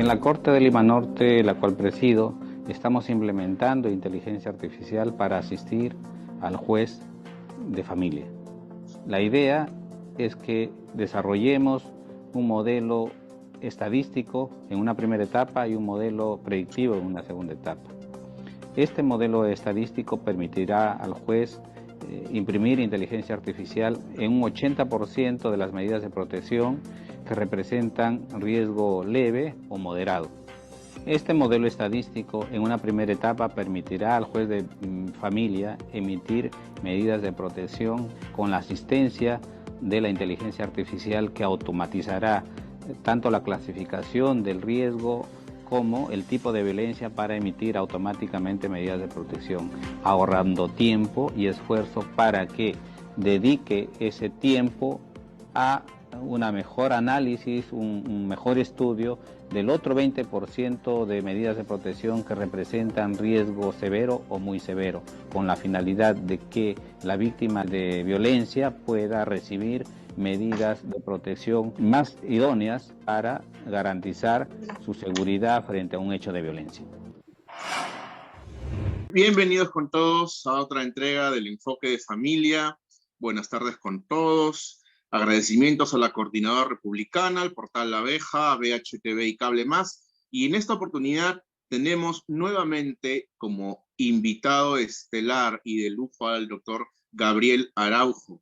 En la Corte de Lima Norte, la cual presido, estamos implementando inteligencia artificial para asistir al juez de familia. La idea es que desarrollemos un modelo estadístico en una primera etapa y un modelo predictivo en una segunda etapa. Este modelo estadístico permitirá al juez imprimir inteligencia artificial en un 80% de las medidas de protección que representan riesgo leve o moderado. Este modelo estadístico en una primera etapa permitirá al juez de familia emitir medidas de protección con la asistencia de la inteligencia artificial que automatizará tanto la clasificación del riesgo como el tipo de violencia para emitir automáticamente medidas de protección, ahorrando tiempo y esfuerzo para que dedique ese tiempo a un mejor análisis, un mejor estudio del otro 20% de medidas de protección que representan riesgo severo o muy severo, con la finalidad de que la víctima de violencia pueda recibir medidas de protección más idóneas para garantizar su seguridad frente a un hecho de violencia. Bienvenidos con todos a otra entrega del Enfoque de Familia. Buenas tardes con todos. Agradecimientos a la Coordinadora Republicana, al Portal La Abeja, a BHTV y Cable Más. Y en esta oportunidad tenemos nuevamente como invitado estelar y de lujo al doctor Gabriel Araujo.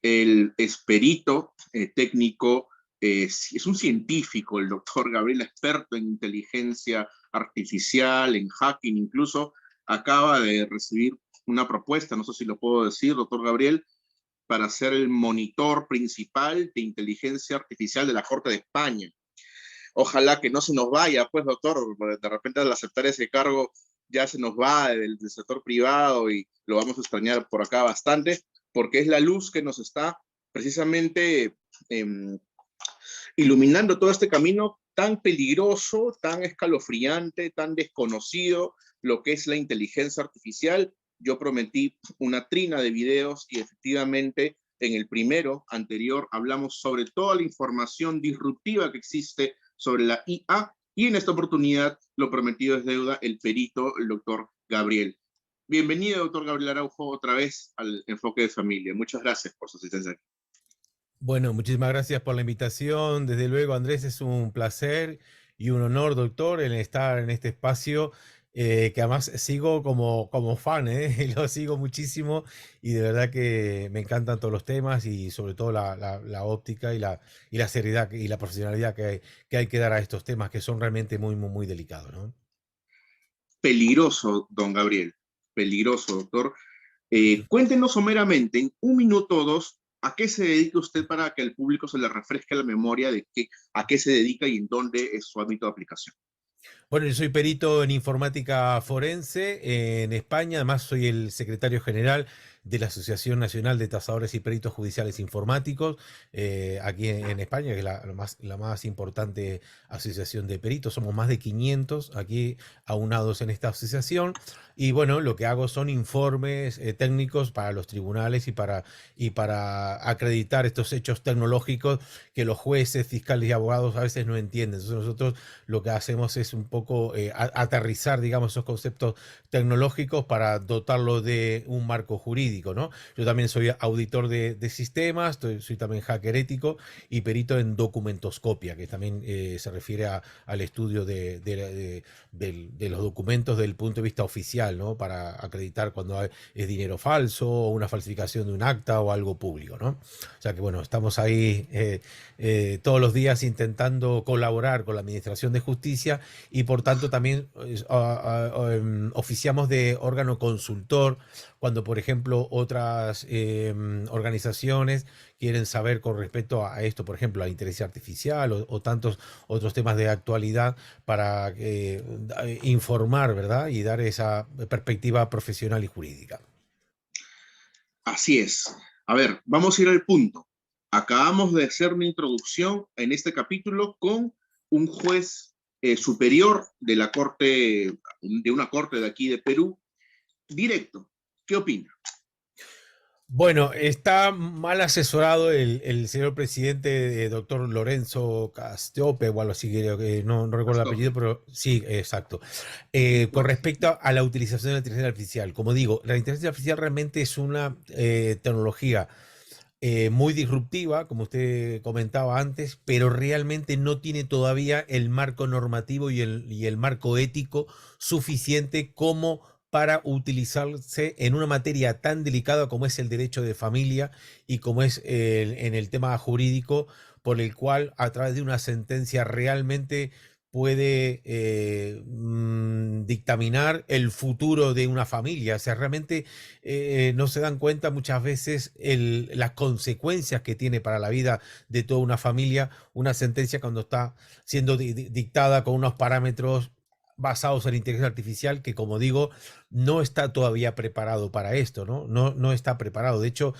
Él es perito técnico, es un científico, el doctor Gabriel, experto en inteligencia artificial, en hacking, incluso acaba de recibir una propuesta, no sé si lo puedo decir, doctor Gabriel, para ser el monitor principal de inteligencia artificial de la Corte de España. Ojalá que no se nos vaya, pues, doctor, de repente al aceptar ese cargo ya se nos va del sector privado y lo vamos a extrañar por acá bastante, porque es la luz que nos está precisamente iluminando todo este camino tan peligroso, tan escalofriante, tan desconocido, lo que es la inteligencia artificial. Yo prometí una trina de videos y efectivamente en el primero anterior hablamos sobre toda la información disruptiva que existe sobre la IA y en esta oportunidad lo prometido es deuda, el perito, el doctor Gabriel. Bienvenido, doctor Gabriel Araujo, otra vez al Enfoque de Familia. Muchas gracias por su asistencia aquí. Bueno, muchísimas gracias por la invitación. Desde luego, Andrés, es un placer y un honor, doctor, el estar en este espacio que además sigo como fan, y lo sigo muchísimo y de verdad que me encantan todos los temas y sobre todo la óptica y la seriedad y la profesionalidad que hay que dar a estos temas que son realmente muy, muy, muy delicados, ¿no? Peligroso, don Gabriel, peligroso, doctor. Cuéntenos someramente, en un minuto o dos, ¿a qué se dedica usted para que al público se le refresque la memoria de a qué se dedica y en dónde es su ámbito de aplicación? Bueno, yo soy perito en informática forense en España, además soy el secretario general de la Asociación Nacional de Tasadores y Peritos Judiciales Informáticos, aquí en España, que es la más importante asociación de peritos. Somos más de 500 aquí aunados en esta asociación. Y bueno, lo que hago son informes técnicos para los tribunales y para acreditar estos hechos tecnológicos que los jueces, fiscales y abogados a veces no entienden. Entonces nosotros lo que hacemos es un poco aterrizar, digamos, esos conceptos tecnológicos para dotarlo de un marco jurídico, ¿no? Yo también soy auditor de sistemas, soy también hacker ético y perito en documentoscopia, que también se refiere al estudio de los documentos desde el punto de vista oficial, ¿no? Para acreditar cuando es dinero falso o una falsificación de un acta o algo público, ¿no? O sea que bueno, estamos ahí todos los días intentando colaborar con la Administración de Justicia y por tanto también oficiamos de órgano consultor cuando, por ejemplo, otras organizaciones quieren saber con respecto a esto, por ejemplo, a la inteligencia artificial o tantos otros temas de actualidad para informar, ¿verdad? Y dar esa perspectiva profesional y jurídica. Así es. A ver, vamos a ir al punto. Acabamos de hacer una introducción en este capítulo con un juez superior de la corte, de una corte de aquí de Perú. Directo, ¿qué opina? Bueno, está mal asesorado el señor presidente, doctor Lorenzo Castope, o algo así, creo que no recuerdo el apellido, Castope, pero sí, exacto. Con pues. respecto a la utilización de la inteligencia artificial, como digo, la inteligencia artificial realmente es una tecnología muy disruptiva, como usted comentaba antes, pero realmente no tiene todavía el marco normativo y el marco ético suficiente como para utilizarse en una materia tan delicada como es el derecho de familia y como es en el tema jurídico, por el cual a través de una sentencia realmente puede dictaminar el futuro de una familia. O sea, realmente no se dan cuenta muchas veces las consecuencias que tiene para la vida de toda una familia una sentencia cuando está siendo dictada con unos parámetros basados en inteligencia artificial que, como digo, no está todavía preparado para esto, ¿no? No está preparado. De hecho,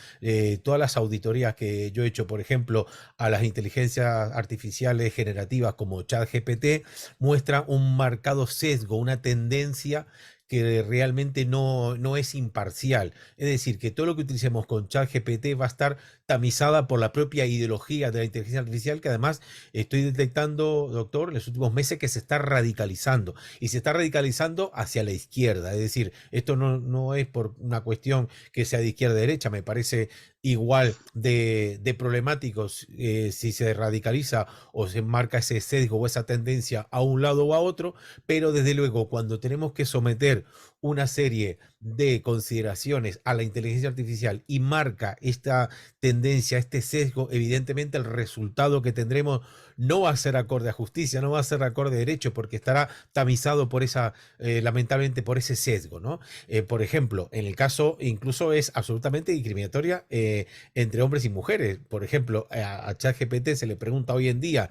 todas las auditorías que yo he hecho, por ejemplo, a las inteligencias artificiales generativas como ChatGPT, muestra un marcado sesgo, una tendencia que realmente no es imparcial. Es decir, que todo lo que utilicemos con ChatGPT va a estar tamizada por la propia ideología de la inteligencia artificial, que además estoy detectando, doctor, en los últimos meses que se está radicalizando y se está radicalizando hacia la izquierda. Es decir, esto no es por una cuestión que sea de izquierda a derecha, me parece igual de problemáticos si se radicaliza o se marca ese sesgo o esa tendencia a un lado o a otro, pero desde luego cuando tenemos que someter una serie de consideraciones a la inteligencia artificial y marca esta tendencia, este sesgo, evidentemente el resultado que tendremos no va a ser acorde a justicia, no va a ser acorde a derecho, porque estará tamizado por esa, lamentablemente, por ese sesgo, ¿no? Por ejemplo, en el caso, incluso es absolutamente discriminatoria entre hombres y mujeres. Por ejemplo, a ChatGPT se le pregunta hoy en día,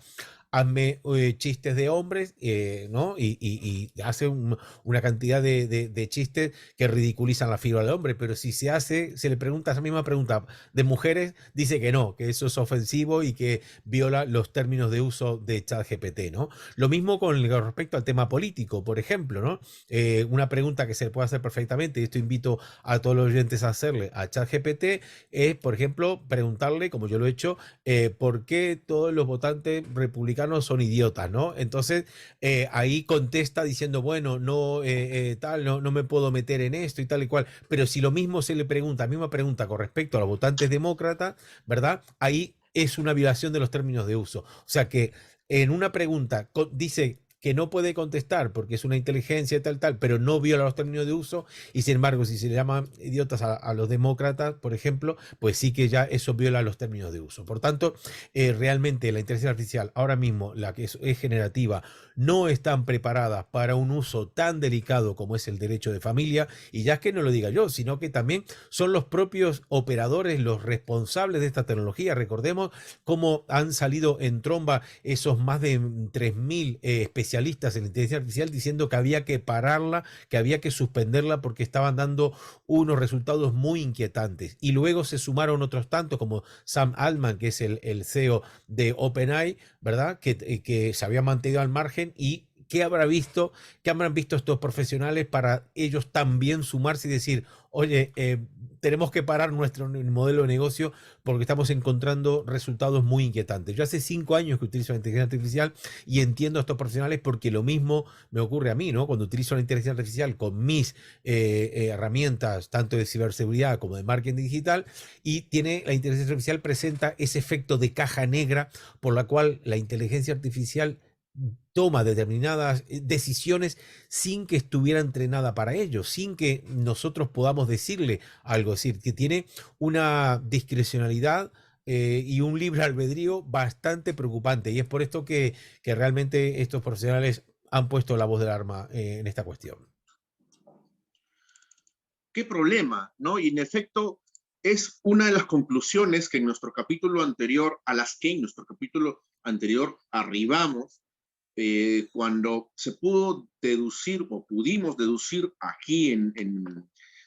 hazme chistes de hombres, ¿no? Y hace una cantidad de chistes que ridiculizan la figura del hombre, pero si se le pregunta esa misma pregunta de mujeres, dice que no, que eso es ofensivo y que viola los términos de uso de ChatGPT, ¿no? Lo mismo con respecto al tema político, por ejemplo, ¿no? Una pregunta que se le puede hacer perfectamente, y esto invito a todos los oyentes a hacerle a ChatGPT, es, por ejemplo, preguntarle, como yo lo he hecho, por qué todos los votantes republicanos son idiotas, ¿no? Entonces, ahí contesta diciendo, bueno, no me puedo meter en esto y tal y cual, pero si lo mismo se le pregunta, misma pregunta con respecto a los votantes demócratas, ¿verdad? Ahí es una violación de los términos de uso. O sea que en una pregunta dice que no puede contestar porque es una inteligencia y tal, pero no viola los términos de uso, y sin embargo, si se le llaman idiotas a los demócratas, por ejemplo, pues sí que ya eso viola los términos de uso. Por tanto, realmente la inteligencia artificial, ahora mismo, la que es generativa, no están preparadas para un uso tan delicado como es el derecho de familia, y ya es que no lo diga yo, sino que también son los propios operadores los responsables de esta tecnología. Recordemos cómo han salido en tromba esos más de 3.000 especialistas en inteligencia artificial diciendo que había que pararla, que había que suspenderla porque estaban dando unos resultados muy inquietantes. Y luego se sumaron otros tantos como Sam Altman, que es el CEO de OpenAI, ¿verdad? Que se había mantenido al margen. Y qué habrán visto estos profesionales para ellos también sumarse y decir, oye, tenemos que parar nuestro modelo de negocio porque estamos encontrando resultados muy inquietantes. Yo hace 5 años que utilizo la inteligencia artificial y entiendo a estos profesionales porque lo mismo me ocurre a mí, ¿no? Cuando utilizo la inteligencia artificial con mis herramientas, tanto de ciberseguridad como de marketing digital, y la inteligencia artificial presenta ese efecto de caja negra por la cual la inteligencia artificial toma determinadas decisiones sin que estuviera entrenada para ello, sin que nosotros podamos decirle algo, es decir, que tiene una discrecionalidad y un libre albedrío bastante preocupante, y es por esto que realmente estos profesionales han puesto la voz del arma en esta cuestión. ¿Qué problema? ¿No? Y en efecto, es una de las conclusiones que en nuestro capítulo anterior, a las que en nuestro capítulo anterior arribamos, cuando se pudo deducir o pudimos deducir aquí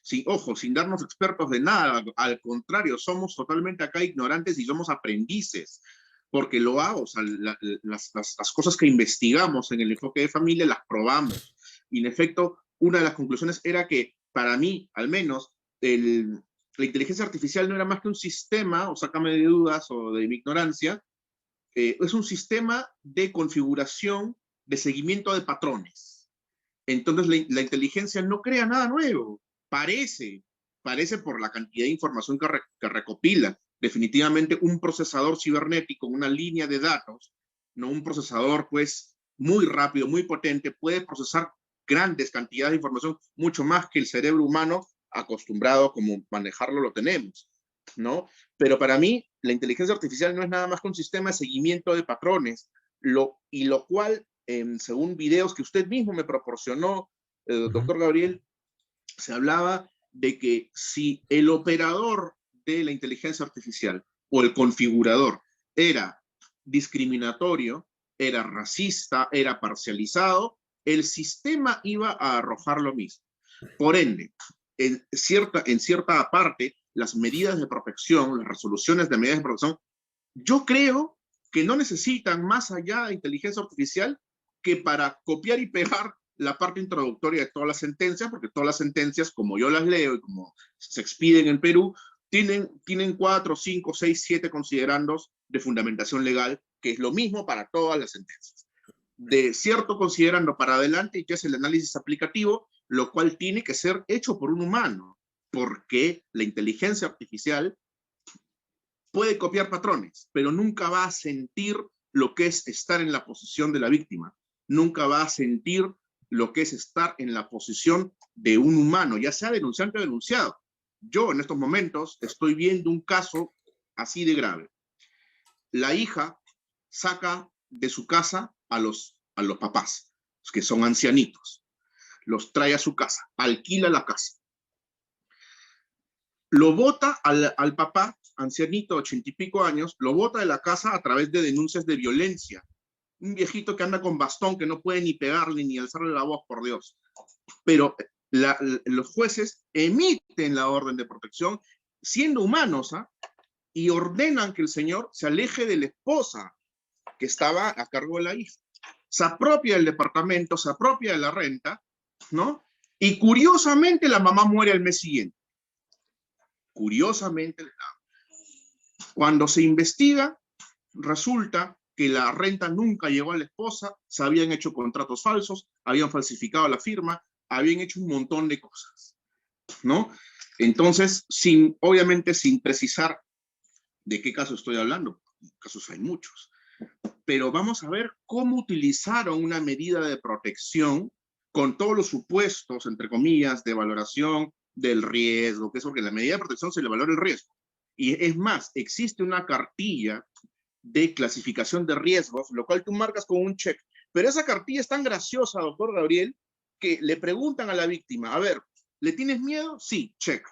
sin darnos expertos de nada, al contrario, somos totalmente acá ignorantes y somos aprendices, porque lo hago, o sea, las cosas que investigamos en el enfoque de familia las probamos. Y en efecto, una de las conclusiones era que, para mí, al menos, la inteligencia artificial no era más que un sistema, o sácame de dudas o de mi ignorancia, es un sistema de configuración de seguimiento de patrones. Entonces la inteligencia no crea nada nuevo, parece por la cantidad de información que recopila. Definitivamente un procesador cibernético, una línea de datos, no un procesador pues muy rápido, muy potente, puede procesar grandes cantidades de información, mucho más que el cerebro humano acostumbrado como manejarlo lo tenemos, ¿no? Pero para mí la inteligencia artificial no es nada más que un sistema de seguimiento de patrones, lo cual, según videos que usted mismo me proporcionó, doctor Gabriel, se hablaba de que si el operador de la inteligencia artificial o el configurador era discriminatorio, era racista, era parcializado, el sistema iba a arrojar lo mismo. Por ende, en cierta parte, las medidas de protección, las resoluciones de medidas de protección, yo creo que no necesitan más allá de inteligencia artificial que para copiar y pegar la parte introductoria de todas las sentencias, porque todas las sentencias, como yo las leo y como se expiden en Perú, tienen 4, 5, 6, 7 considerandos de fundamentación legal, que es lo mismo para todas las sentencias. De cierto considerando para adelante ya es el análisis aplicativo, lo cual tiene que ser hecho por un humano, porque la inteligencia artificial puede copiar patrones, pero nunca va a sentir lo que es estar en la posición de la víctima, nunca va a sentir lo que es estar en la posición de un humano, ya sea denunciante o denunciado. Yo en estos momentos estoy viendo un caso así de grave. La hija saca de su casa a los papás, que son ancianitos, los trae a su casa, alquila la casa. Lo bota al papá, ancianito, 80 y pico años, lo bota de la casa a través de denuncias de violencia. Un viejito que anda con bastón, que no puede ni pegarle ni alzarle la voz, por Dios. Pero los jueces emiten la orden de protección, siendo humanos, y ordenan que el señor se aleje de la esposa que estaba a cargo de la hija. Se apropia del departamento, se apropia de la renta, ¿no? Y curiosamente la mamá muere al mes siguiente. Curiosamente, cuando se investiga, resulta que la renta nunca llegó a la esposa, se habían hecho contratos falsos, habían falsificado la firma, habían hecho un montón de cosas, ¿no? Entonces, obviamente sin precisar de qué caso estoy hablando, casos hay muchos, pero vamos a ver cómo utilizaron una medida de protección con todos los supuestos, entre comillas, de valoración del riesgo, que es porque en la medida de protección se le valora el riesgo. Y es más, existe una cartilla de clasificación de riesgos, lo cual tú marcas con un check. Pero esa cartilla es tan graciosa, doctor Gabriel, que le preguntan a la víctima, a ver, ¿le tienes miedo? Sí, check.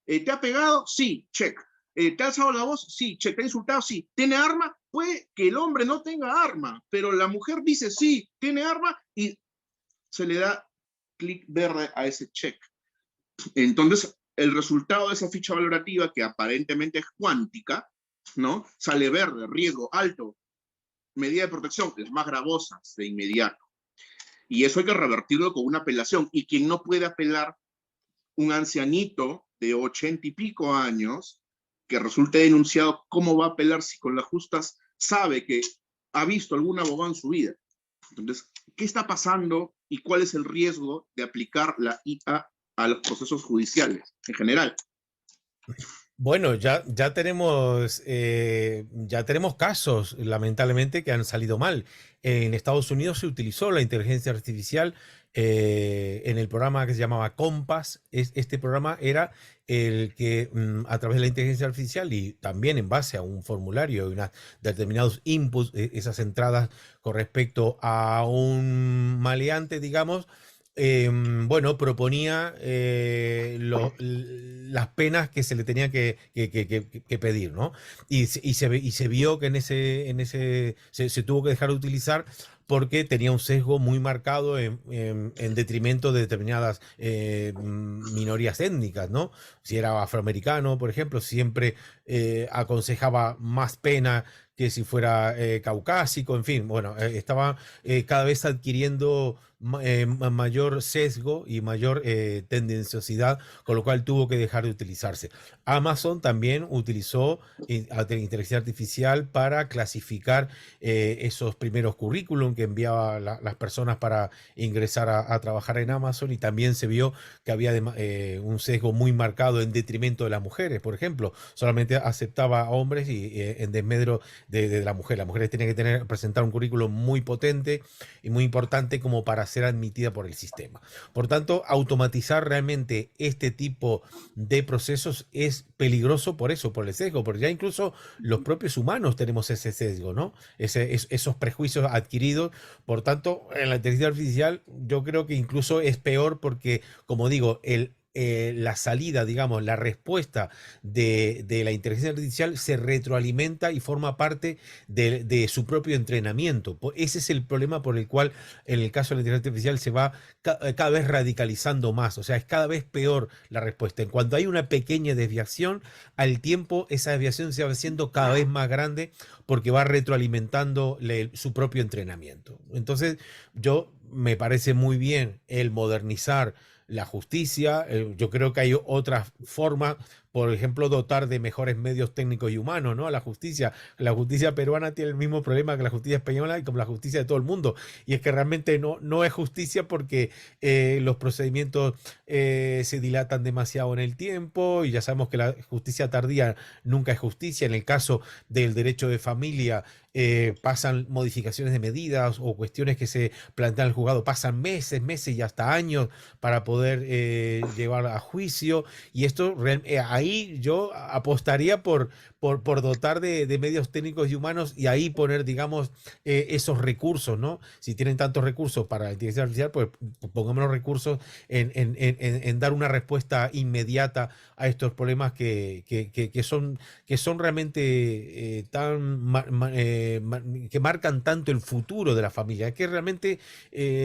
¿Te ha pegado? Sí, check. ¿Te ha alzado la voz? Sí, check. ¿Te ha insultado? Sí. ¿Tiene arma? Puede que el hombre no tenga arma, pero la mujer dice sí, tiene arma y se le da clic verde a ese check. Entonces, el resultado de esa ficha valorativa, que aparentemente es cuántica, ¿no? Sale verde, riesgo alto, medida de protección, las más gravosas de inmediato. Y eso hay que revertirlo con una apelación. Y quien no puede apelar, un ancianito de 80 y pico años, que resulte denunciado, ¿cómo va a apelar si con las justas sabe que ha visto algún abogado en su vida? Entonces, ¿qué está pasando y cuál es el riesgo de aplicar la IA a los procesos judiciales en general? Bueno, ya tenemos casos, lamentablemente, que han salido mal. En Estados Unidos se utilizó la inteligencia artificial en el programa que se llamaba Compass. Este programa era el que, a través de la inteligencia artificial y también en base a un formulario y unos determinados inputs, esas entradas con respecto a un maleante, digamos, bueno, proponía las penas que se le tenía que pedir, ¿no? Y se vio que se tuvo que dejar de utilizar porque tenía un sesgo muy marcado en detrimento de determinadas minorías étnicas, ¿no? Si era afroamericano, por ejemplo, siempre aconsejaba más pena que si fuera caucásico, en fin, bueno, estaba cada vez adquiriendo mayor sesgo y mayor tendenciosidad, con lo cual tuvo que dejar de utilizarse. Amazon también utilizó inteligencia artificial para clasificar esos primeros currículum que enviaba las personas para ingresar a trabajar en Amazon, y también se vio que había un sesgo muy marcado en detrimento de las mujeres, por ejemplo, solamente aceptaba a hombres y en desmedro de la mujer. Las mujeres tienen que presentar un currículum muy potente y muy importante como para ser admitida por el sistema. Por tanto, automatizar realmente este tipo de procesos es peligroso por eso, por el sesgo, porque ya incluso los propios humanos tenemos ese sesgo, ¿no? Esos prejuicios adquiridos. Por tanto, en la inteligencia artificial yo creo que incluso es peor porque, como digo, la salida, digamos, la respuesta de la inteligencia artificial se retroalimenta y forma parte de su propio entrenamiento. Ese es el problema por el cual en el caso de la inteligencia artificial se va cada vez radicalizando más, o sea, es cada vez peor la respuesta. En cuanto hay una pequeña desviación, al tiempo esa desviación se va haciendo cada vez más grande porque va retroalimentando su propio entrenamiento. Entonces, yo me parece muy bien el modernizar la justicia. Yo creo que hay otras formas, por ejemplo, dotar de mejores medios técnicos y humanos, ¿no? A la justicia. La justicia peruana tiene el mismo problema que la justicia española y como la justicia de todo el mundo. Y es que realmente no es justicia porque los procedimientos se dilatan demasiado en el tiempo, y ya sabemos que la justicia tardía nunca es justicia. En el caso del derecho de familia, pasan modificaciones de medidas o cuestiones que se plantean al juzgado, pasan meses y hasta años para poder llevar a juicio. Y esto, ahí yo apostaría por dotar de medios técnicos y humanos, y ahí poner, digamos, esos recursos, ¿no? Si tienen tantos recursos para la inteligencia artificial, pues pongamos los recursos en dar una respuesta inmediata a estos problemas que son realmente que marcan tanto el futuro de la familia. Es que realmente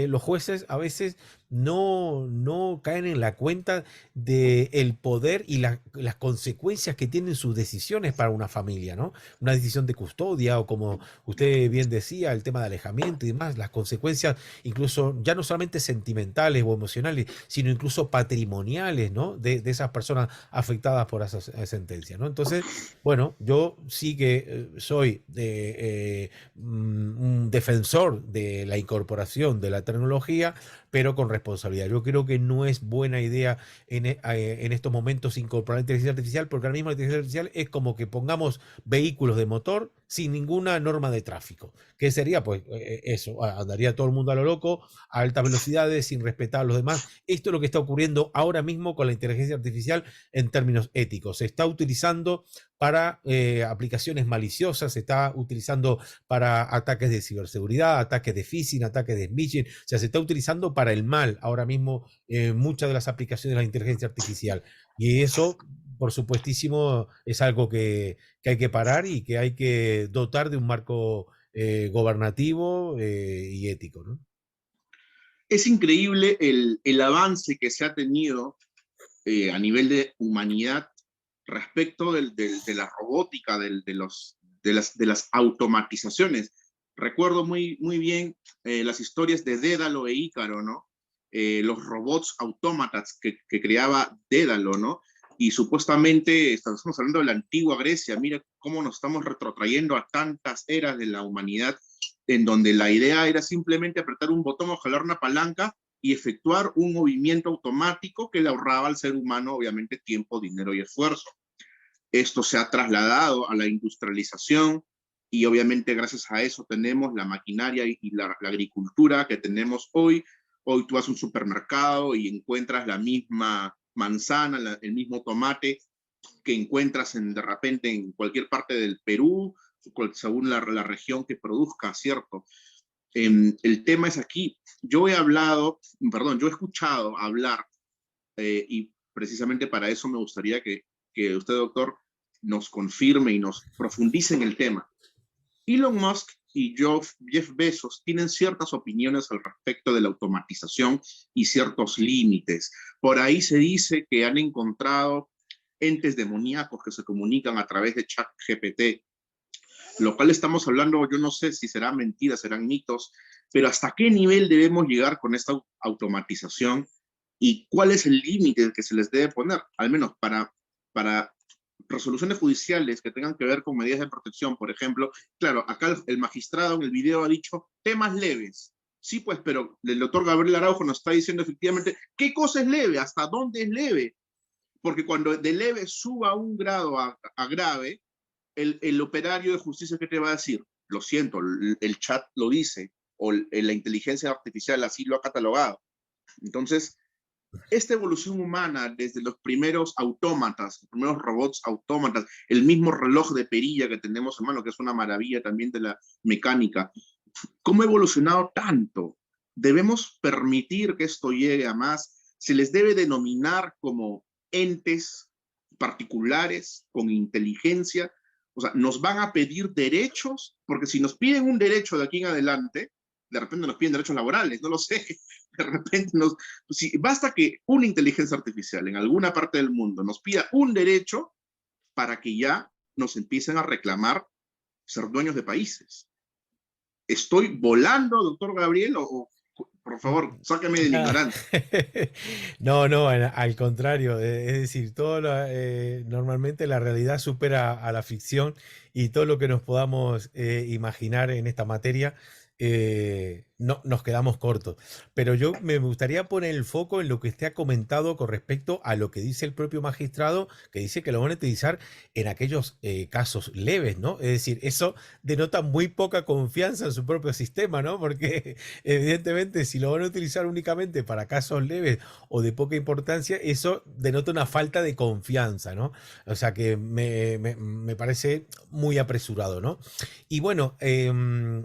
los jueces a veces no caen en la cuenta del poder y las consecuencias que tienen sus decisiones para una familia, ¿no? Una decisión de custodia o, como usted bien decía, el tema de alejamiento y demás, las consecuencias incluso ya no solamente sentimentales o emocionales, sino incluso patrimoniales, ¿no? De esas personas afectadas por esa sentencia, ¿no? Entonces, bueno, yo sí que soy un defensor de la incorporación de la tecnología, pero con responsabilidad. Yo creo que no es buena idea en estos momentos incorporar inteligencia artificial, porque ahora mismo la inteligencia artificial es como que pongamos vehículos de motor sin ninguna norma de tráfico. ¿Qué sería? Pues eso, andaría todo el mundo a lo loco, a altas velocidades, sin respetar a los demás. Esto es lo que está ocurriendo ahora mismo con la inteligencia artificial en términos éticos. Se está utilizando para aplicaciones maliciosas, se está utilizando para ataques de ciberseguridad, ataques de phishing, ataques de smishing, o sea, se está utilizando para el mal ahora mismo muchas de las aplicaciones de la inteligencia artificial. Y eso, por supuestísimo, es algo que hay que parar y que hay que dotar de un marco gobernativo y ético, ¿no? Es increíble el avance que se ha tenido a nivel de humanidad respecto de la robótica, de las automatizaciones. Recuerdo muy bien las historias de Dédalo e Ícaro, ¿no? Los robots autómatas que creaba Dédalo, ¿no? Y supuestamente estamos hablando de la antigua Grecia. Mira cómo nos estamos retrotrayendo a tantas eras de la humanidad, en donde la idea era simplemente apretar un botón o jalar una palanca y efectuar un movimiento automático que le ahorraba al ser humano, obviamente, tiempo, dinero y esfuerzo. Esto se ha trasladado a la industrialización y obviamente gracias a eso tenemos la maquinaria y la agricultura que tenemos hoy. Hoy tú vas a un supermercado y encuentras la misma manzana, el mismo tomate que encuentras de repente en cualquier parte del Perú, según la región que produzca, ¿cierto? El tema es aquí. Yo he escuchado hablar y precisamente para eso me gustaría que usted, doctor, nos confirme y nos profundice en el tema. Elon Musk y Jeff Bezos tienen ciertas opiniones al respecto de la automatización y ciertos límites. Por ahí se dice que han encontrado entes demoníacos que se comunican a través de ChatGPT, lo cual estamos hablando, yo no sé si serán mentiras, serán mitos, pero ¿hasta qué nivel debemos llegar con esta automatización y cuál es el límite que se les debe poner? Al menos para resoluciones judiciales que tengan que ver con medidas de protección, por ejemplo. Claro, acá el magistrado en el video ha dicho temas leves. Sí, pues, pero el doctor Gabriel Araujo nos está diciendo efectivamente qué cosa es leve, hasta dónde es leve. Porque cuando de leve suba un grado a grave, el operario de justicia, ¿qué te va a decir? Lo siento, el chat lo dice, o la inteligencia artificial así lo ha catalogado. Entonces, esta evolución humana, desde los primeros autómatas, los primeros robots autómatas, el mismo reloj de perilla que tenemos en mano, que es una maravilla también de la mecánica, ¿cómo ha evolucionado tanto? Debemos permitir que esto llegue a más. Se les debe denominar como entes particulares, con inteligencia. O sea, nos van a pedir derechos, porque si nos piden un derecho de aquí en adelante, de repente nos piden derechos laborales, no lo sé. De repente basta que una inteligencia artificial en alguna parte del mundo nos pida un derecho para que ya nos empiecen a reclamar ser dueños de países. ¿Estoy volando, doctor Gabriel? O por favor, sáqueme de la ignorancia. No, no, al contrario. Es decir, normalmente la realidad supera a la ficción y todo lo que nos podamos imaginar en esta materia, no, nos quedamos cortos. Pero yo me gustaría poner el foco en lo que usted ha comentado con respecto a lo que dice el propio magistrado, que dice que lo van a utilizar en aquellos casos leves, ¿no? Es decir, eso denota muy poca confianza en su propio sistema, ¿no? Porque evidentemente si lo van a utilizar únicamente para casos leves o de poca importancia, eso denota una falta de confianza, ¿no? O sea que me parece muy apresurado, ¿no? Y bueno,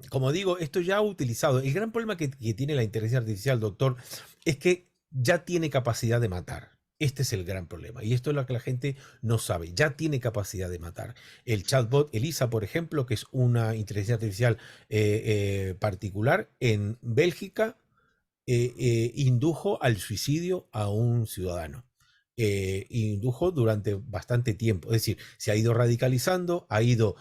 como digo, esto ya ha utilizado. El gran problema que tiene la inteligencia artificial, doctor, es que ya tiene capacidad de matar. Este es el gran problema. Y esto es lo que la gente no sabe. Ya tiene capacidad de matar. El chatbot Elisa, por ejemplo, que es una inteligencia artificial particular, en Bélgica indujo al suicidio a un ciudadano. Indujo durante bastante tiempo. Es decir, se ha ido radicalizando, ha ido,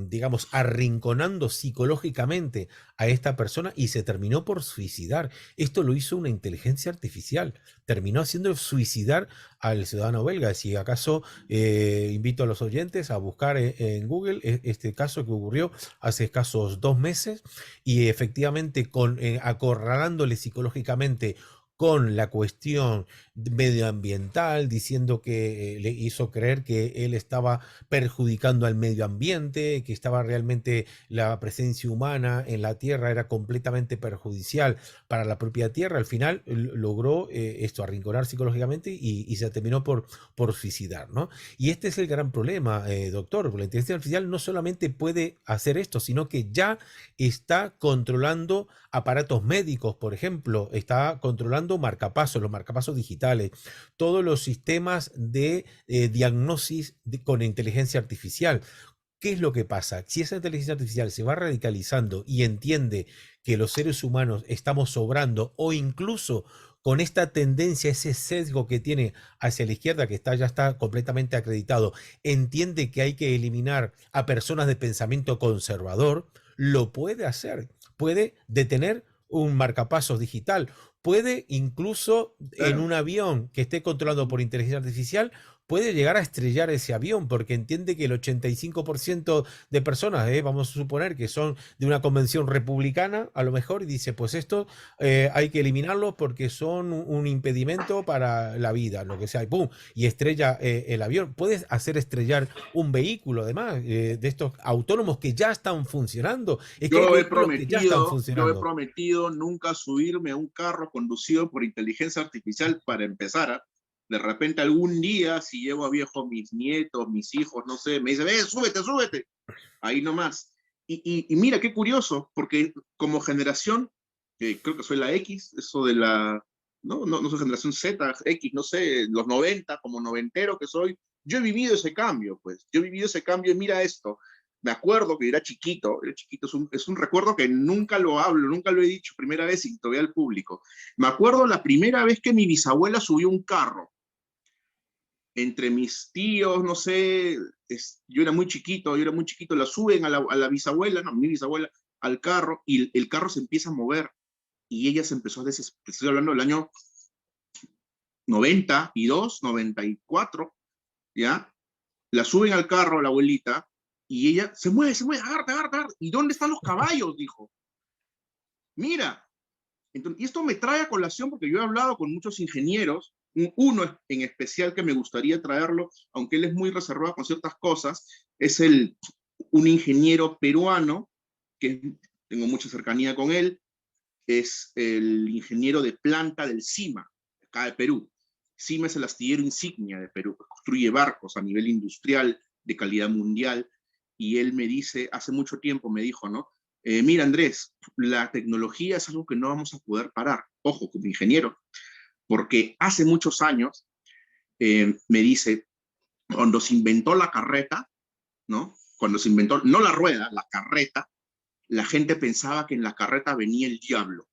digamos, arrinconando psicológicamente a esta persona y se terminó por suicidar. Esto lo hizo una inteligencia artificial. Terminó haciendo suicidar al ciudadano belga. Si acaso invito a los oyentes a buscar en Google este caso que ocurrió hace escasos 2 meses y efectivamente acorralándole psicológicamente con la cuestión medioambiental, diciendo que le hizo creer que él estaba perjudicando al medio ambiente, que estaba realmente la presencia humana en la Tierra era completamente perjudicial para la propia Tierra. Al final logró esto, arrinconar psicológicamente y se terminó por suicidar, ¿no? Y este es el gran problema, doctor, porque la inteligencia artificial no solamente puede hacer esto, sino que ya está controlando aparatos médicos, por ejemplo, está controlando marcapasos, los marcapasos digitales, todos los sistemas de diagnosis con inteligencia artificial. ¿Qué es lo que pasa? Si esa inteligencia artificial se va radicalizando y entiende que los seres humanos estamos sobrando o incluso con esta tendencia, ese sesgo que tiene hacia la izquierda, que ya está completamente acreditado, entiende que hay que eliminar a personas de pensamiento conservador, lo puede hacer. Puede detener un marcapasos digital, puede incluso en un avión que esté controlado por inteligencia artificial, puede llegar a estrellar ese avión porque entiende que el 85% de personas, vamos a suponer que son de una convención republicana a lo mejor, y dice pues esto hay que eliminarlo porque son un impedimento para la vida, lo que sea, y ¡pum! Y estrella el avión. Puedes hacer estrellar un vehículo además de estos autónomos que ya están funcionando. Es que Yo hay he vehículos que ya están funcionando. prometido nunca subirme a un carro conducido por inteligencia artificial para empezar. De repente algún día, si llevo a viejo mis nietos, mis hijos, no sé, me dicen, súbete, súbete. Ahí nomás. Y mira, qué curioso, porque como generación, creo que soy la X, eso de la, no soy generación Z, X, no sé, los 90, como noventero que soy, yo he vivido ese cambio, pues. Yo he vivido ese cambio y mira esto. me acuerdo que era chiquito, es un recuerdo que nunca lo hablo, nunca lo he dicho, primera vez y todavía al público. Me acuerdo la primera vez que mi bisabuela subió un carro. Entre mis tíos, no sé, yo era muy chiquito, la suben a la bisabuela, no, mi bisabuela, al carro, y el carro se empieza a mover, y ella se empezó a desesperar. Estoy hablando del año 92, 94, ¿ya? La suben al carro, la abuelita, y ella se mueve, agárrate, agárrate, agárrate. ¿Y dónde están los caballos? Dijo. Mira. Entonces, y esto me trae a colación porque yo he hablado con muchos ingenieros, uno en especial que me gustaría traerlo, aunque él es muy reservado con ciertas cosas, es un ingeniero peruano, que tengo mucha cercanía con él, es el ingeniero de planta del CIMA, acá de Perú. CIMA es el astillero insignia de Perú, que construye barcos a nivel industrial de calidad mundial, y él me dice, hace mucho tiempo me dijo, ¿no? Mira, Andrés, la tecnología es algo que no vamos a poder parar. Ojo, como ingeniero, porque hace muchos años, me dice, cuando se inventó la carreta, ¿no? Cuando se inventó, no la rueda, la carreta, la gente pensaba que en la carreta venía el diablo.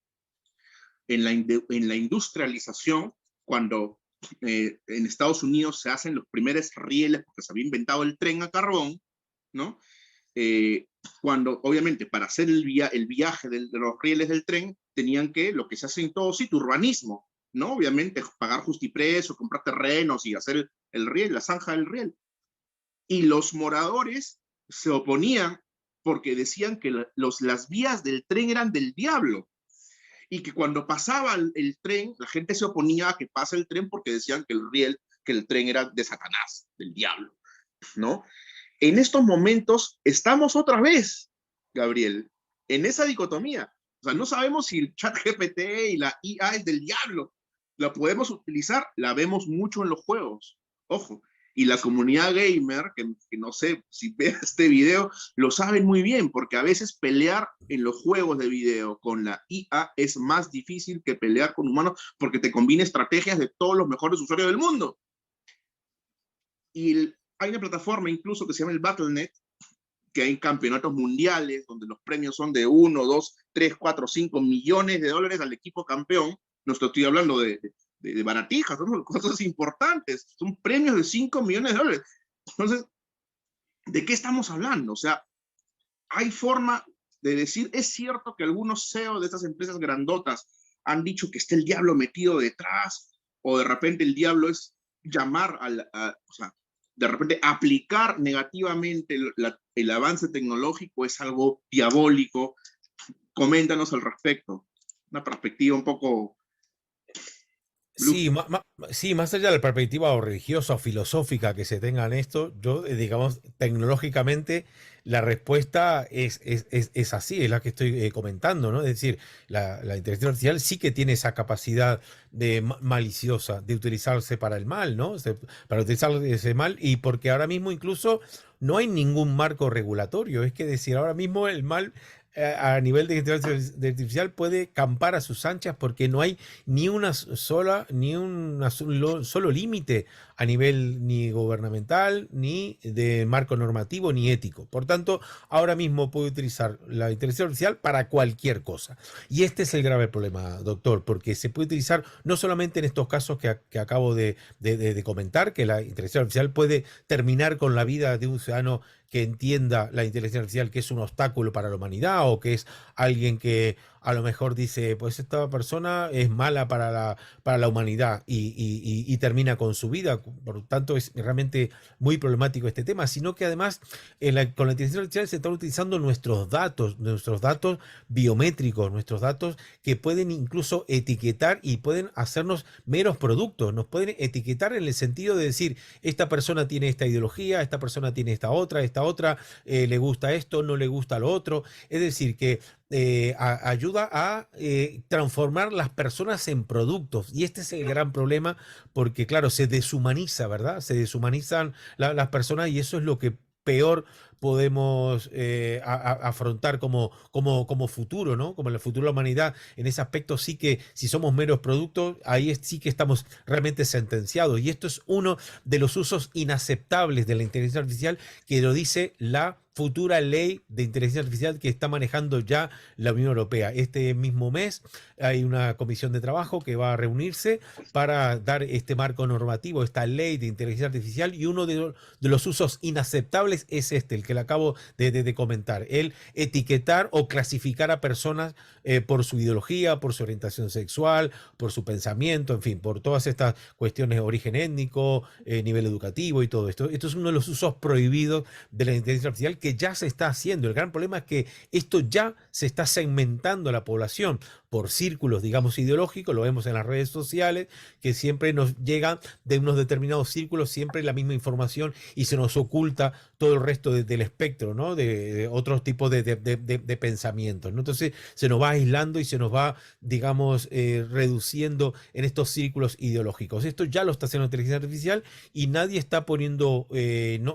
En la industrialización, cuando en Estados Unidos se hacen los primeros rieles, porque se había inventado el tren a carbón, ¿no? Cuando, obviamente, para hacer el viaje de los rieles del tren, tenían que, lo que se hace en todo sitio, urbanismo, ¿no? Obviamente, pagar justiprecio, comprar terrenos y hacer el riel, la zanja del riel. Y los moradores se oponían porque decían que las vías del tren eran del diablo. Y que cuando pasaba el tren, la gente se oponía a que pase el tren porque decían que el tren era de Satanás, del diablo, ¿no? En estos momentos estamos otra vez, Gabriel, en esa dicotomía. O sea, no sabemos si el ChatGPT y la IA es del diablo. La podemos utilizar, la vemos mucho en los juegos. Ojo, y la comunidad gamer, que no sé si ve este video, lo saben muy bien, porque a veces pelear en los juegos de video con la IA es más difícil que pelear con humanos, porque te combina estrategias de todos los mejores usuarios del mundo. Y hay una plataforma incluso que se llama el Battle.net, que hay campeonatos mundiales donde los premios son de 1, 2, 3, 4, 5 millones de dólares al equipo campeón. No estoy hablando de baratijas, son cosas importantes, son premios de 5 millones de dólares. Entonces, ¿de qué estamos hablando? O sea, hay forma de decir, es cierto que algunos CEO de estas empresas grandotas han dicho que está el diablo metido detrás, o de repente el diablo es llamar o sea, de repente aplicar negativamente el avance tecnológico es algo diabólico. Coméntanos al respecto. Una perspectiva un poco... Sí, sí, más allá de la perspectiva o religiosa o filosófica que se tenga en esto, yo, digamos, tecnológicamente la respuesta es así, es la que estoy comentando, ¿no? Es decir, la inteligencia artificial sí que tiene esa capacidad de maliciosa, de utilizarse para el mal, ¿no? Para utilizarse ese mal, y porque ahora mismo incluso no hay ningún marco regulatorio, es que decir, ahora mismo el mal a nivel de inteligencia artificial puede campar a sus anchas porque no hay ni un solo límite a nivel ni gubernamental, ni de marco normativo, ni ético. Por tanto, ahora mismo puede utilizar la inteligencia artificial para cualquier cosa. Y este es el grave problema, doctor, porque se puede utilizar no solamente en estos casos que acabo de comentar, que la inteligencia artificial puede terminar con la vida de un ciudadano que entienda la inteligencia artificial que es un obstáculo para la humanidad, o que es alguien que a lo mejor dice, pues esta persona es mala para la humanidad, y termina con su vida. Por lo tanto, es realmente muy problemático este tema, sino que además con la inteligencia artificial se están utilizando nuestros datos biométricos, nuestros datos que pueden incluso etiquetar y pueden hacernos meros productos. Nos pueden etiquetar en el sentido de decir, esta persona tiene esta ideología, esta persona tiene esta otra, le gusta esto, no le gusta lo otro. Es decir, que ayuda a transformar las personas en productos, y este es el gran problema, porque claro, se deshumaniza, ¿verdad? Se deshumanizan las personas, y eso es lo que peor podemos afrontar como futuro, ¿no? Como el futuro de la humanidad. En ese aspecto sí que, si somos meros productos, ahí sí que estamos realmente sentenciados, y esto es uno de los usos inaceptables de la inteligencia artificial, que lo dice la futura ley de inteligencia artificial que está manejando ya la Unión Europea. Este mismo mes hay una comisión de trabajo que va a reunirse para dar este marco normativo, esta ley de inteligencia artificial, y uno de los usos inaceptables es este, el que le acabo de comentar, el etiquetar o clasificar a personas por su ideología, por su orientación sexual, por su pensamiento, en fin, por todas estas cuestiones, origen étnico, nivel educativo y todo esto. Esto es uno de los usos prohibidos de la inteligencia artificial que ya se está haciendo. El gran problema es que esto ya se está segmentando a la población por círculos, digamos, ideológicos, lo vemos en las redes sociales, que siempre nos llegan de unos determinados círculos siempre la misma información y se nos oculta todo el resto del espectro, ¿no? De otros tipos de pensamientos, ¿no? Entonces se nos va aislando y se nos va, digamos, reduciendo en estos círculos ideológicos. Esto ya lo está haciendo la inteligencia artificial y nadie está poniendo,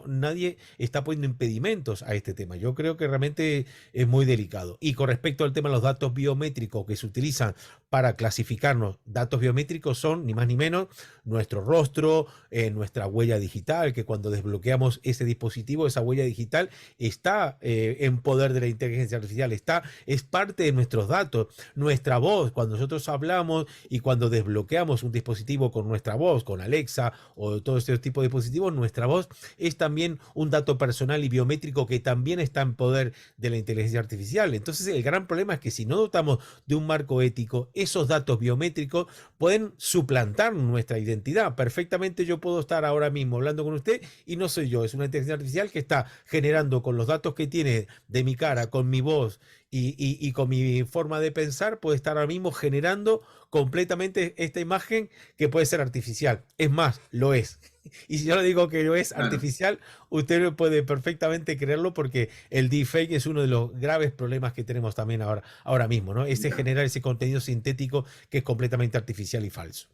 nadie está poniendo impedimentos a este tema. Yo creo que realmente es muy delicado. Y con respecto al tema de los datos biométricos que se utilizan para clasificarnos, datos biométricos son ni más ni menos nuestro rostro, nuestra huella digital, que cuando desbloqueamos ese dispositivo, esa huella digital está en poder de la inteligencia artificial, es parte de nuestros datos, nuestra voz, cuando nosotros hablamos y cuando desbloqueamos un dispositivo con nuestra voz, con Alexa o todo este tipo de dispositivos, nuestra voz es también un dato personal y biométrico que también está en poder de la inteligencia artificial. Entonces el gran problema es que si no dotamos de un marco ético, esos datos biométricos pueden suplantar nuestra identidad. Perfectamente yo puedo estar ahora mismo hablando con usted y no soy yo, es una inteligencia artificial que está generando con los datos que tiene de mi cara, con mi voz y con mi forma de pensar, puede estar ahora mismo generando completamente esta imagen que puede ser artificial. Es más, lo es. Y si yo le digo que lo es artificial, usted puede perfectamente creerlo porque el deepfake es uno de los graves problemas que tenemos también ahora mismo, ¿no? Ese generar ese contenido sintético que es completamente artificial y falso.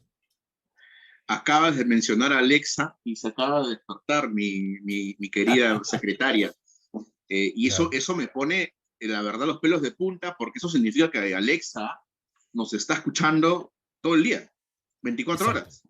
Acabas de mencionar a Alexa y se acaba de despertar mi querida secretaria. Y Claro. eso me pone, la verdad, los pelos de punta, porque eso significa que Alexa nos está escuchando todo el día, 24 Exacto. horas.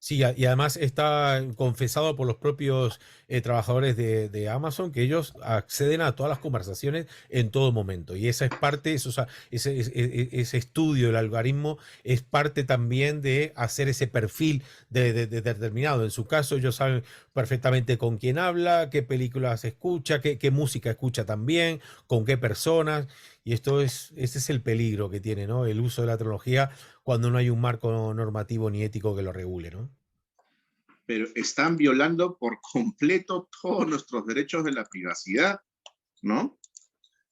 Sí, y además está confesado por los propios trabajadores de Amazon que ellos acceden a todas las conversaciones en todo momento. Y esa es parte, eso, o sea, ese estudio del algoritmo es parte también de hacer ese perfil de determinado. En su caso, ellos saben perfectamente con quién habla, qué películas escucha, qué música escucha también, con qué personas. Y ese es el peligro que tiene, ¿no? El uso de la tecnología cuando no hay un marco normativo ni ético que lo regule, ¿no? Pero están violando por completo todos nuestros derechos de la privacidad, ¿no?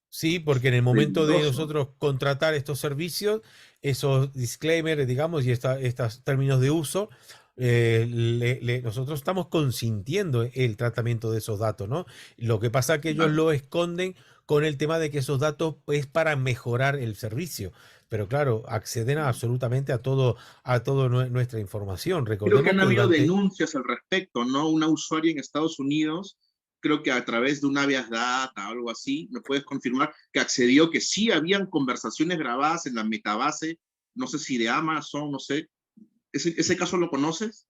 Sí, porque en el momento de Peligroso. nosotros contratar estos servicios, esos disclaimers, digamos, y estos términos de uso, nosotros estamos consintiendo el tratamiento de esos datos, ¿no? Lo que pasa es que ellos Claro. lo esconden con el tema de que esos datos es para mejorar el servicio. Pero claro, acceden absolutamente a todo nuestra información. Creo que Recordemos han que habido durante... denuncias al respecto, ¿no? Una usuaria en Estados Unidos, creo que a través de una Avias Data o algo así, me puedes confirmar que accedió que sí habían conversaciones grabadas en la metabase, no sé si de Amazon, no sé. ¿Ese caso lo conoces?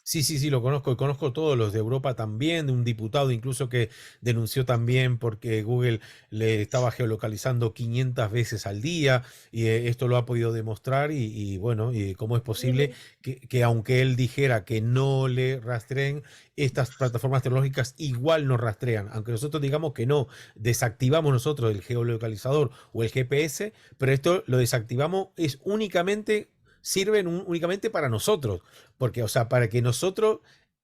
Sí, sí, sí, lo conozco y conozco todos los de Europa también, de un diputado incluso que denunció también porque Google le estaba geolocalizando 500 veces al día y esto lo ha podido demostrar y bueno, y cómo es posible que aunque él dijera que no le rastreen, estas plataformas tecnológicas igual nos rastrean, aunque nosotros digamos que no, desactivamos nosotros el geolocalizador o el GPS, pero esto lo desactivamos es únicamente sirven únicamente para nosotros, porque, o sea, para que nosotros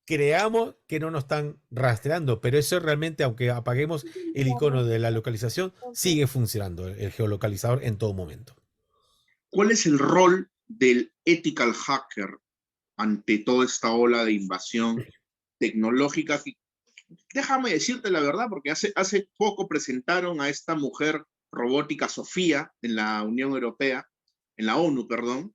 creamos que no nos están rastreando, pero eso realmente, aunque apaguemos el icono de la localización, sigue funcionando el geolocalizador en todo momento. ¿Cuál es el rol del ethical hacker ante toda esta ola de invasión tecnológica? Déjame decirte la verdad, porque hace poco presentaron a esta mujer robótica, Sofía, en la Unión Europea, en la ONU, perdón,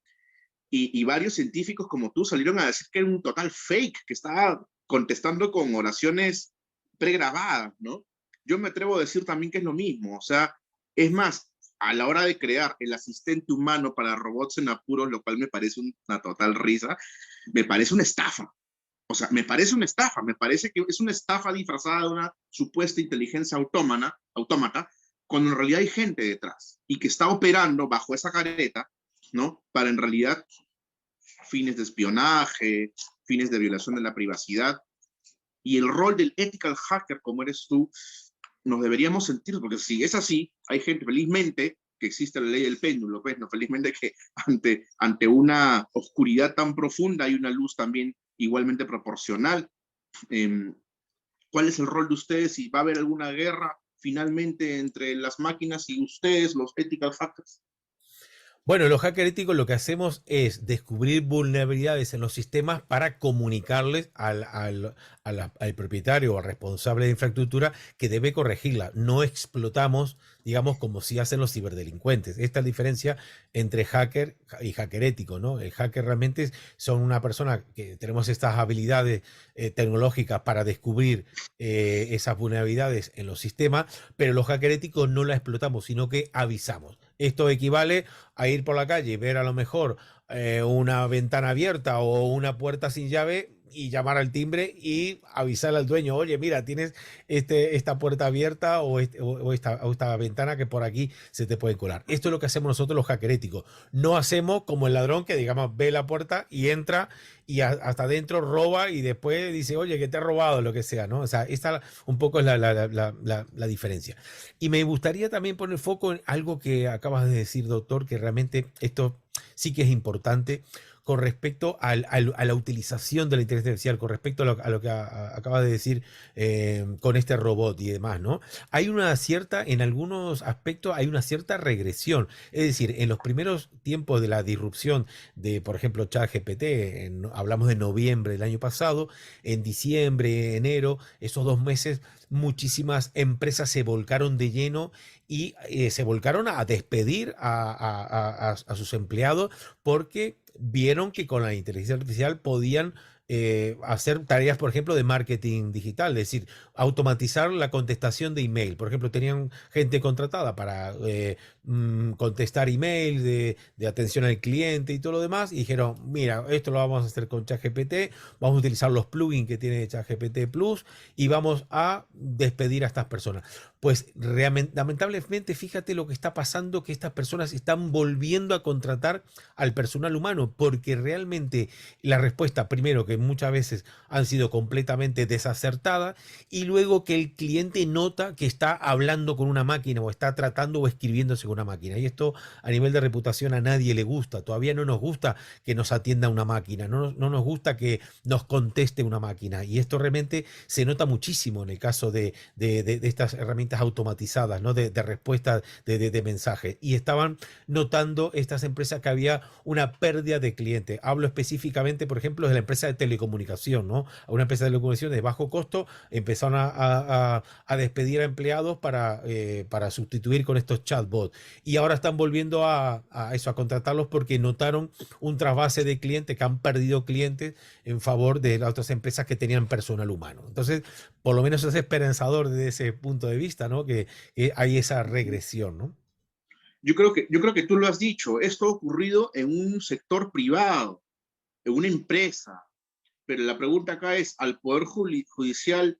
y varios científicos como tú salieron a decir que era un total fake, que estaba contestando con oraciones pregrabadas, ¿no? Yo me atrevo a decir también que es lo mismo, o sea, es más, a la hora de crear el asistente humano para robots en apuros, lo cual me parece una total risa, me parece una estafa. O sea, me parece una estafa, me parece que es una estafa disfrazada de una supuesta inteligencia autómata, cuando en realidad hay gente detrás y que está operando bajo esa careta, ¿no? Para en realidad fines de espionaje, fines de violación de la privacidad. Y el rol del ethical hacker, como eres tú, nos deberíamos sentir, porque si es así, hay gente, felizmente, que existe la ley del péndulo, pues, no, felizmente que ante una oscuridad tan profunda hay una luz también igualmente proporcional. ¿Cuál es el rol de ustedes? ¿Y va a haber alguna guerra finalmente entre las máquinas y ustedes, los ethical hackers? Bueno, los hackers éticos lo que hacemos es descubrir vulnerabilidades en los sistemas para comunicarles al propietario o al responsable de infraestructura que debe corregirla. No explotamos, digamos, como si hacen los ciberdelincuentes. Esta es la diferencia entre hacker y hacker ético, ¿no? El hacker realmente son una persona que tenemos estas habilidades tecnológicas para descubrir esas vulnerabilidades en los sistemas, pero los hackers éticos no la explotamos, sino que avisamos. Esto equivale a ir por la calle y ver a lo mejor una ventana abierta o una puerta sin llave y llamar al timbre y avisarle al dueño, oye, mira, tienes esta puerta abierta o esta ventana que por aquí se te puede colar. Esto es lo que hacemos nosotros los hackers éticos. No hacemos como el ladrón que, digamos, ve la puerta y entra y hasta adentro roba y después dice, oye, que te he robado, lo que sea, ¿no? O sea, esta un poco es la diferencia. Y me gustaría también poner foco en algo que acabas de decir, doctor, que realmente esto sí que es importante con respecto a la utilización de la inteligencia artificial, con respecto a lo que acabas de decir con este robot y demás, ¿no? Hay una cierta, en algunos aspectos, hay una cierta regresión. Es decir, en los primeros tiempos de la disrupción de, por ejemplo, ChatGPT, hablamos de noviembre del año pasado, en diciembre, enero, esos 2 meses, muchísimas empresas se volcaron de lleno y se volcaron a despedir a sus empleados porque vieron que con la inteligencia artificial podían hacer tareas, por ejemplo, de marketing digital, es decir, automatizar la contestación de email. Por ejemplo, tenían gente contratada para contestar email de atención al cliente y todo lo demás, y dijeron, mira, esto lo vamos a hacer con ChatGPT, vamos a utilizar los plugins que tiene ChatGPT Plus y vamos a despedir a estas personas. Pues lamentablemente, fíjate lo que está pasando, que estas personas están volviendo a contratar al personal humano, porque realmente la respuesta, primero, que muchas veces han sido completamente desacertadas, y luego que el cliente nota que está hablando con una máquina o está tratando o escribiéndose con una máquina. Y esto a nivel de reputación a nadie le gusta. Todavía no nos gusta que nos atienda una máquina, no nos gusta que nos conteste una máquina. Y esto realmente se nota muchísimo en el caso de estas herramientas automatizadas, ¿no? De respuesta de mensajes. Y estaban notando estas empresas que había una pérdida de clientes. Hablo específicamente, por ejemplo, de la empresa de telecomunicación, ¿no? A una empresa de telecomunicación de bajo costo empezaron a despedir a empleados para sustituir con estos chatbots. Y ahora están volviendo a contratarlos porque notaron un trasvase de clientes, que han perdido clientes en favor de las otras empresas que tenían personal humano. Entonces, por lo menos es esperanzador desde ese punto de vista, ¿no? Que hay esa regresión, ¿no? Yo creo que tú lo has dicho, esto ha ocurrido en un sector privado, en una empresa, pero la pregunta acá es, ¿al Poder Judicial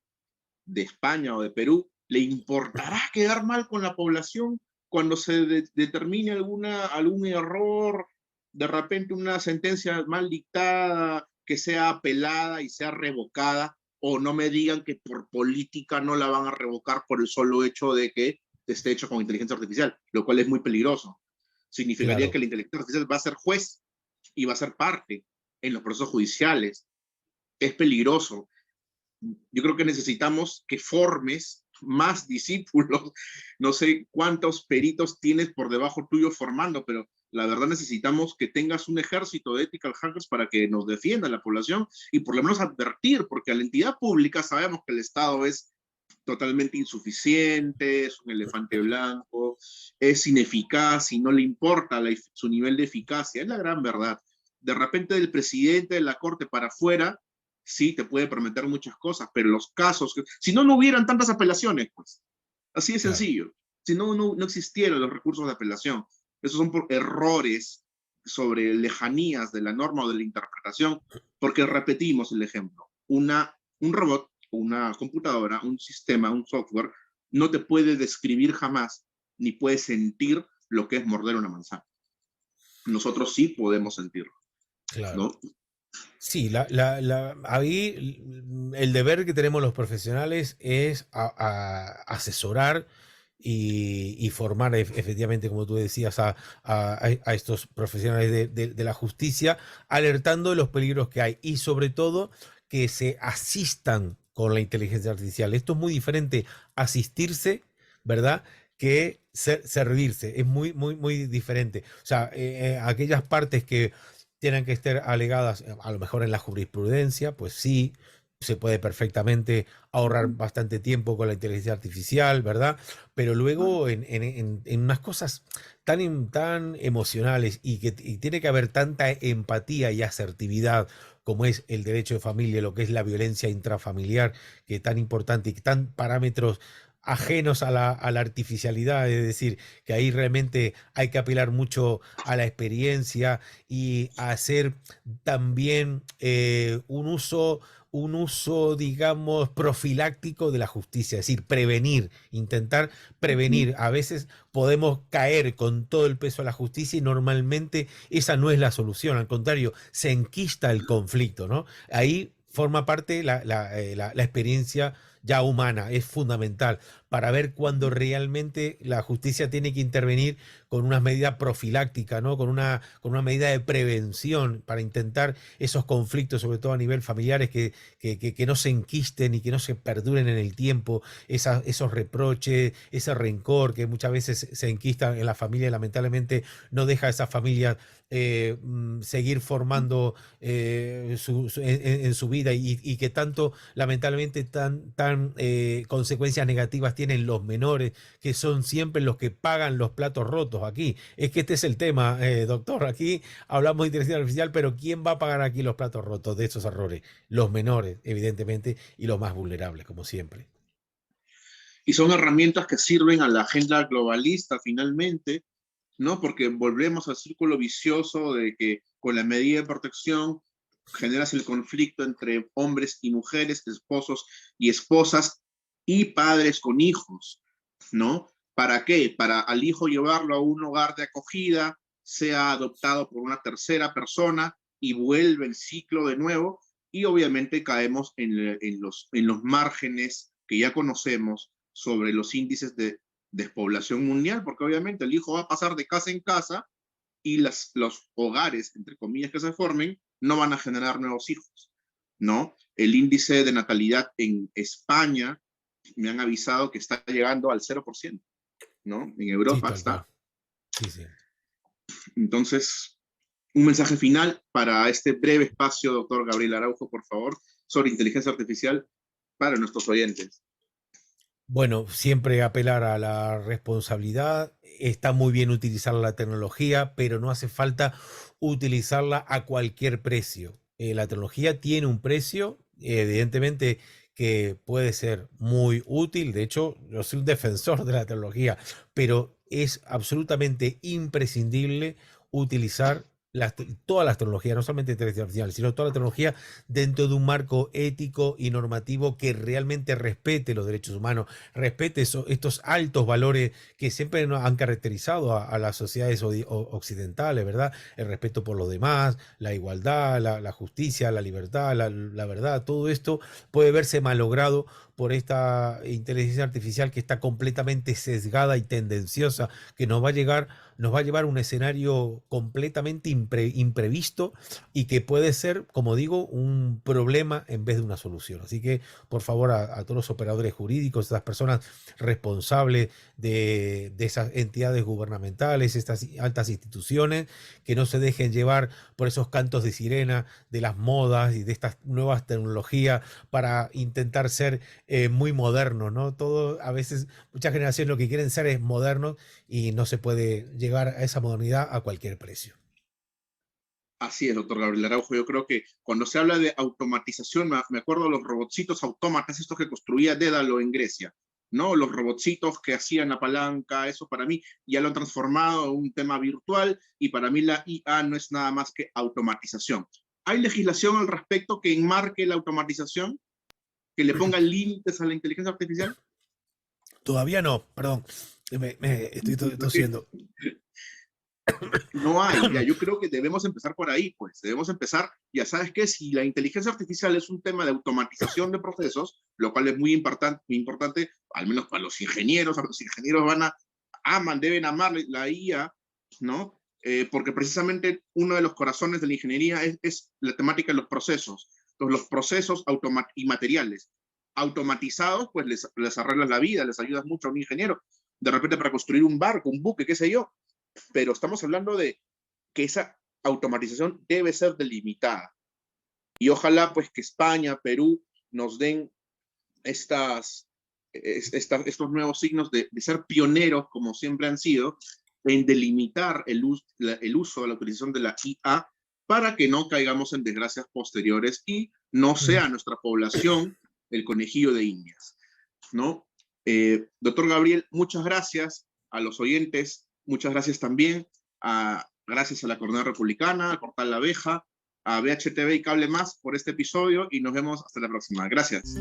de España o de Perú le importará quedar mal con la población cuando se determine algún error, de repente una sentencia mal dictada, que sea apelada y sea revocada? O no me digan que por política no la van a revocar por el solo hecho de que esté hecho con inteligencia artificial, lo cual es muy peligroso. Significaría Claro. que la inteligencia artificial va a ser juez y va a ser parte en los procesos judiciales. Es peligroso. Yo creo que necesitamos que formes más discípulos. No sé cuántos peritos tienes por debajo tuyo formando, pero la verdad necesitamos que tengas un ejército de ethical hackers para que nos defienda la población y por lo menos advertir, porque a la entidad pública sabemos que el Estado es totalmente insuficiente, es un elefante blanco, es ineficaz y no le importa su nivel de eficacia. Es la gran verdad. De repente del presidente de la corte para afuera, sí, te puede prometer muchas cosas, pero los casos, si no, no hubieran tantas apelaciones, pues. Así de Claro. sencillo. Si no, no existieran los recursos de apelación. Esos son por errores sobre lejanías de la norma o de la interpretación, porque repetimos el ejemplo. un robot, una computadora, un sistema, un software, no te puede describir jamás, ni puede sentir lo que es morder una manzana. Nosotros sí podemos sentirlo, Claro. ¿no? Sí, ahí el deber que tenemos los profesionales es asesorar y formar efectivamente, como tú decías, a estos profesionales de la justicia, alertando de los peligros que hay y sobre todo que se asistan con la inteligencia artificial. Esto es muy diferente, asistirse, ¿verdad? Que servirse. Es muy, muy, muy diferente. O sea, aquellas partes que tienen que estar alegadas, a lo mejor en la jurisprudencia, pues sí, se puede perfectamente ahorrar bastante tiempo con la inteligencia artificial, ¿verdad? Pero luego en unas cosas tan emocionales y tiene que haber tanta empatía y asertividad como es el derecho de familia, lo que es la violencia intrafamiliar, que es tan importante y que tan parámetros ajenos a la artificialidad, es decir, que ahí realmente hay que apelar mucho a la experiencia y a hacer también un uso, digamos, profiláctico de la justicia, es decir, prevenir, intentar prevenir. A veces podemos caer con todo el peso a la justicia y normalmente esa no es la solución, al contrario, se enquista el conflicto, ¿no? Ahí forma parte la experiencia ya humana, es fundamental para ver cuándo realmente la justicia tiene que intervenir con una medida profiláctica, ¿no? Con una medida de prevención para intentar esos conflictos, sobre todo a nivel familiares, que no se enquisten y que no se perduren en el tiempo, esos reproches, ese rencor que muchas veces se enquistan en la familia y lamentablemente no deja a esa familia seguir formando en su vida y que tanto, lamentablemente, tan consecuencias negativas tienen los menores, que son siempre los que pagan los platos rotos aquí. Es que este es el tema, doctor. Aquí hablamos de inteligencia artificial, pero ¿quién va a pagar aquí los platos rotos de esos errores? Los menores, evidentemente, y los más vulnerables, como siempre. Y son herramientas que sirven a la agenda globalista finalmente, ¿no? Porque volvemos al círculo vicioso de que con la medida de protección generas el conflicto entre hombres y mujeres, esposos y esposas y padres con hijos, ¿no? ¿Para qué? Para al hijo llevarlo a un hogar de acogida, sea adoptado por una tercera persona y vuelve el ciclo de nuevo y obviamente caemos en los márgenes que ya conocemos sobre los índices de despoblación mundial, porque obviamente el hijo va a pasar de casa en casa y los hogares, entre comillas, que se formen, no van a generar nuevos hijos, ¿no? El índice de natalidad en España, me han avisado que está llegando al 0%, ¿no? En Sí, Europa tal cual. está. Sí, sí. Entonces, un mensaje final para este breve espacio, doctor Gabriel Araujo, por favor, sobre inteligencia artificial para nuestros oyentes. Bueno, siempre apelar a la responsabilidad. Está muy bien utilizar la tecnología, pero no hace falta utilizarla a cualquier precio. La tecnología tiene un precio, evidentemente que puede ser muy útil. De hecho, yo soy un defensor de la tecnología, pero es absolutamente imprescindible utilizar todas las tecnologías, no solamente inteligencia artificial, sino toda la tecnología dentro de un marco ético y normativo que realmente respete los derechos humanos, respete estos altos valores que siempre nos han caracterizado a las sociedades occidentales, ¿verdad? El respeto por los demás, la igualdad, la justicia, la libertad, la verdad, todo esto puede verse malogrado por esta inteligencia artificial que está completamente sesgada y tendenciosa, que nos va a llevar a un escenario completamente imprevisto y que puede ser, como digo, un problema en vez de una solución. Así que, por favor, a todos los operadores jurídicos, a las personas responsables de esas entidades gubernamentales, estas altas instituciones, que no se dejen llevar por esos cantos de sirena de las modas y de estas nuevas tecnologías para intentar ser muy modernos, ¿no? Todo, a veces, muchas generaciones lo que quieren ser es modernos y no se puede llegar a esa modernidad a cualquier precio. Así es, doctor Gabriel Araujo. Yo creo que cuando se habla de automatización, me acuerdo de los robotcitos autómatas, estos que construía Dédalo en Grecia, ¿no? Los robotcitos que hacían la palanca, eso para mí ya lo han transformado en un tema virtual y para mí la IA no es nada más que automatización. ¿Hay legislación al respecto que enmarque la automatización? ¿Que le ponga límites a la inteligencia artificial? Todavía no, perdón. Estoy tosiendo. No hay, ya, yo creo que debemos empezar por ahí, pues, debemos empezar, ya sabes que si la inteligencia artificial es un tema de automatización de procesos, lo cual es muy importante, al menos para los ingenieros deben amar la IA, ¿no? Porque precisamente uno de los corazones de la ingeniería es la temática de los procesos. Entonces, los procesos y materiales automatizados, pues les arreglas la vida, les ayudas mucho a un ingeniero, de repente para construir un barco, un buque, qué sé yo, pero estamos hablando de que esa automatización debe ser delimitada. Y ojalá pues que España, Perú nos den estos nuevos signos de ser pioneros, como siempre han sido, en delimitar el uso de la utilización de la IA para que no caigamos en desgracias posteriores y no sea nuestra población el conejillo de indias, ¿no? Doctor Gabriel, muchas gracias a los oyentes. Muchas gracias también, gracias a la Coordinadora Republicana, al Portal La Abeja, a BHTV y Cable Más por este episodio y nos vemos hasta la próxima. Gracias.